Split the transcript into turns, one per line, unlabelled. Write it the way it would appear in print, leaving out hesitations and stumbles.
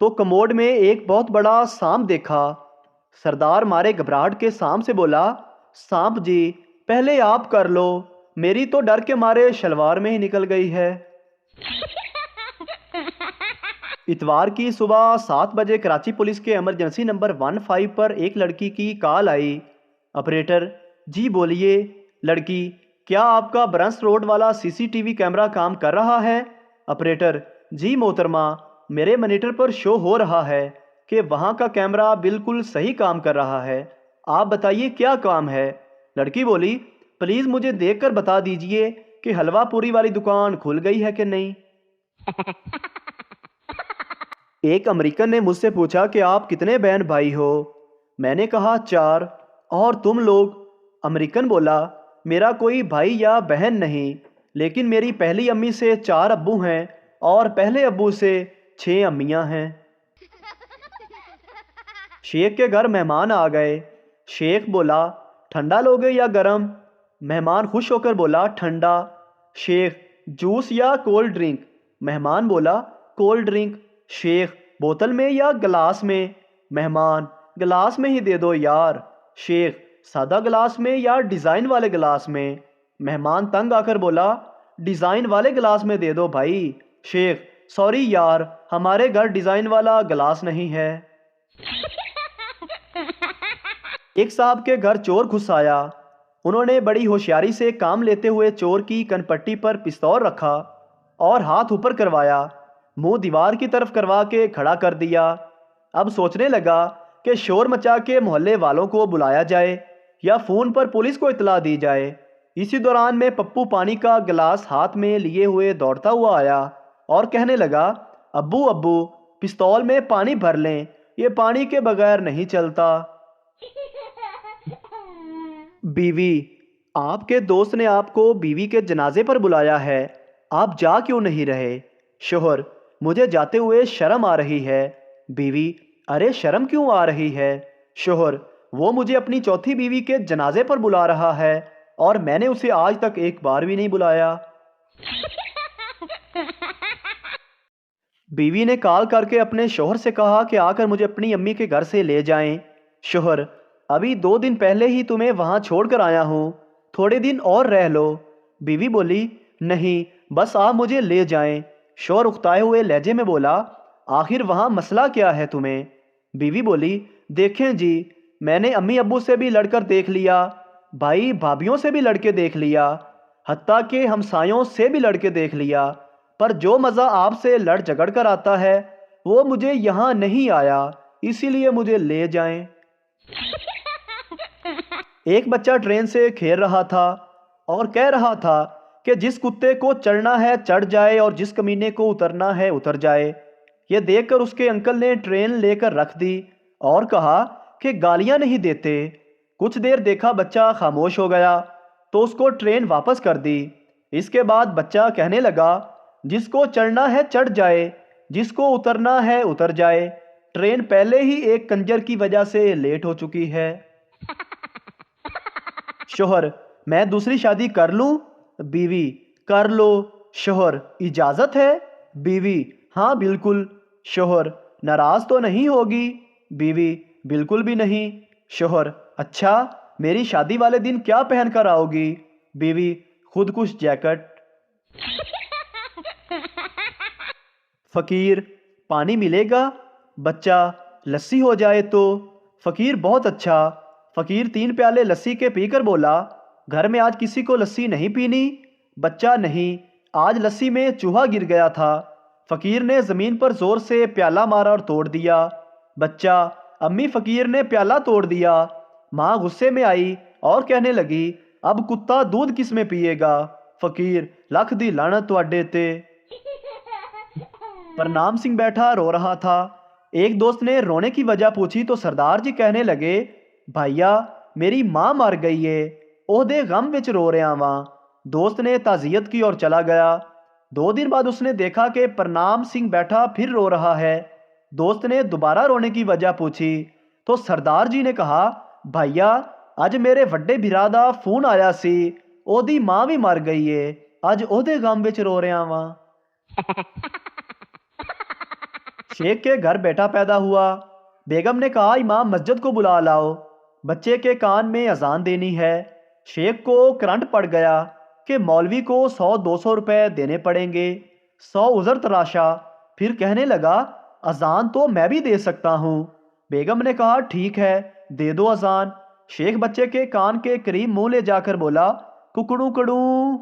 تو کموڈ میں ایک بہت بڑا سانپ دیکھا۔ سردار مارے گھبراہٹ کے سانپ سے بولا، سانپ جی پہلے آپ کر لو، میری تو ڈر کے مارے شلوار میں ہی نکل گئی ہے۔ اتوار کی صبح 7 بجے کراچی پولیس کے ایمرجنسی نمبر 15 پر ایک لڑکی کی کال آئی۔ آپریٹر جی بولیے۔ لڑکی کیا آپ کا برنس روڈ والا سی سی ٹی وی کیمرہ کام کر رہا ہے؟ آپریٹر جی محترمہ، میرے مانیٹر پر شو ہو رہا ہے کہ وہاں کا کیمرہ بالکل صحیح کام کر رہا ہے، آپ بتائیے کیا کام ہے؟ لڑکی بولی، پلیز مجھے دیکھ کر بتا دیجئے کہ حلوہ پوری والی دکان کھل گئی ہے کہ نہیں۔ ایک امریکن نے مجھ سے پوچھا کہ آپ کتنے بہن بھائی ہو؟ میں نے کہا 4۔ اور تم لوگ؟ امریکن بولا، میرا کوئی بھائی یا بہن نہیں، لیکن میری پہلی امی سے 4 ابو ہیں اور پہلے ابو سے 6 امیاں ہیں۔ شیخ کے گھر مہمان آ گئے۔ شیخ بولا، ٹھنڈا لوگے یا گرم؟ مہمان خوش ہو کر بولا، ٹھنڈا۔ شیخ جوس یا کولڈ ڈرنک؟ مہمان بولا، کولڈ ڈرنک۔ شیخ بوتل میں یا گلاس میں؟ مہمان گلاس میں ہی دے دو یار۔ شیخ سادہ گلاس میں یا ڈیزائن والے گلاس میں؟ مہمان تنگ آ کر بولا، ڈیزائن والے گلاس میں دے دو بھائی۔ شیخ سوری یار، ہمارے گھر ڈیزائن والا گلاس نہیں ہے۔ ایک صاحب کے گھر چور گھس آیا۔ انہوں نے بڑی ہوشیاری سے کام لیتے ہوئے چور کی کن پٹی پر پستول رکھا اور ہاتھ اوپر کروایا، منہ دیوار کی طرف کروا کے کھڑا کر دیا۔ اب سوچنے لگا کہ شور مچا کے محلے والوں کو بلایا جائے یا فون پر پولیس کو اطلاع دی جائے۔ اسی دوران میں پپو پانی کا گلاس ہاتھ میں لیے ہوئے دوڑتا ہوا آیا اور کہنے لگا، ابو ابو پستول میں پانی بھر لیں، یہ پانی کے بغیر نہیں چلتا۔ بیوی، آپ کے دوست نے آپ کو بیوی کے جنازے پر بلایا ہے، آپ جا کیوں نہیں رہے؟ شوہر، مجھے جاتے ہوئے شرم آ رہی ہے۔ بیوی، ارے شرم کیوں آ رہی ہے؟ شوہر، وہ مجھے اپنی چوتھی بیوی کے جنازے پر بلا رہا ہے اور میں نے اسے آج تک ایک بار بھی نہیں بلایا۔ بیوی نے کال کر کے اپنے شوہر سے کہا کہ آ کر مجھے اپنی امی کے گھر سے لے جائیں۔ شوہر، ابھی 2 دن پہلے ہی تمہیں وہاں چھوڑ کر آیا ہوں، تھوڑے دن اور رہ لو۔ بیوی بولی، نہیں بس آپ مجھے لے جائیں۔ شوہر اکتائے ہوئے لہجے میں بولا، آخر وہاں مسئلہ کیا ہے تمہیں؟ بیوی بولی، دیکھیں جی، میں نے امی ابو سے بھی لڑ کر دیکھ لیا، بھائی بھابھیوں سے بھی لڑ کے دیکھ لیا، حتیٰ کہ ہمسایوں سے بھی لڑ کے دیکھ لیا، پر جو مزہ آپ سے لڑ جھگڑ کر آتا ہے وہ مجھے یہاں نہیں آیا، اسی لیے مجھے لے جائیں۔ ایک بچہ ٹرین سے کھیل رہا تھا اور کہہ رہا تھا کہ جس کتے کو چڑھنا ہے چڑھ جائے اور جس کمینے کو اترنا ہے اتر جائے۔ یہ دیکھ کر اس کے انکل نے ٹرین لے کر رکھ دی اور کہا کہ گالیاں نہیں دیتے۔ کچھ دیر دیکھا بچہ خاموش ہو گیا تو اس کو ٹرین واپس کر دی۔ اس کے بعد بچہ کہنے لگا، جس کو چڑھنا ہے چڑھ جائے، جس کو اترنا ہے اتر جائے، ٹرین پہلے ہی ایک کنجر کی وجہ سے لیٹ ہو چکی ہے۔ شوہر، میں دوسری شادی کر لوں؟ بیوی، کر لو۔ شوہر، اجازت ہے؟ بیوی، ہاں بالکل۔ شوہر، ناراض تو نہیں ہوگی؟ بیوی، بالکل بھی نہیں۔ شوہر، اچھا، میری شادی والے دن کیا پہن کر آؤ گی؟ بیوی، خود کش جیکٹ۔ فقیر، پانی ملے گا؟ بچہ، لسی ہو جائے تو؟ فقیر، بہت اچھا۔ فقیر 3 پیالے لسی کے پی کر بولا، گھر میں آج کسی کو لسی نہیں پینی؟ بچہ، نہیں، آج لسی میں چوہا گر گیا تھا۔ فقیر نے زمین پر زور سے پیالہ مارا اور توڑ دیا۔ بچہ، امی فقیر نے پیالہ توڑ دیا۔ ماں غصے میں آئی اور کہنے لگی، اب کتا دودھ کس میں پیے گا؟ فقیر، لکھ دی لعنت تواڈے تے۔ پرنام سنگھ بیٹھا رو رہا تھا۔ ایک دوست نے رونے کی وجہ پوچھی تو سردار جی کہنے لگے، بھائیا میری ماں مر گئی ہے، عہدے غم وچ رو رہا واں۔ دوست نے تعزیت کی اور چلا گیا۔ 2 دن بعد اس نے دیکھا کہ پرنام سنگھ بیٹھا پھر رو رہا ہے۔ دوست نے دوبارہ رونے کی وجہ پوچھی تو سردار جی نے کہا، بھائیا اج میرے وڈے بھرا دا فون آیا سی، اودی ماں بھی مر گئی ہے، اج عہدے غم وچ رو رہا واں۔ شیخ کے گھر بیٹا پیدا ہوا۔ بیگم نے کہا امام مسجد کو بلا لاؤ، بچے کے کان میں اذان دینی ہے۔ شیخ کو کرنٹ پڑ گیا کہ مولوی کو 100-200 روپے دینے پڑیں گے۔ 100 عذر تراشا، پھر کہنے لگا اذان تو میں بھی دے سکتا ہوں۔ بیگم نے کہا ٹھیک ہے، دے دو اذان۔ شیخ بچے کے کان کے قریب منہ لے جا کر بولا ککڑوں کڑوں۔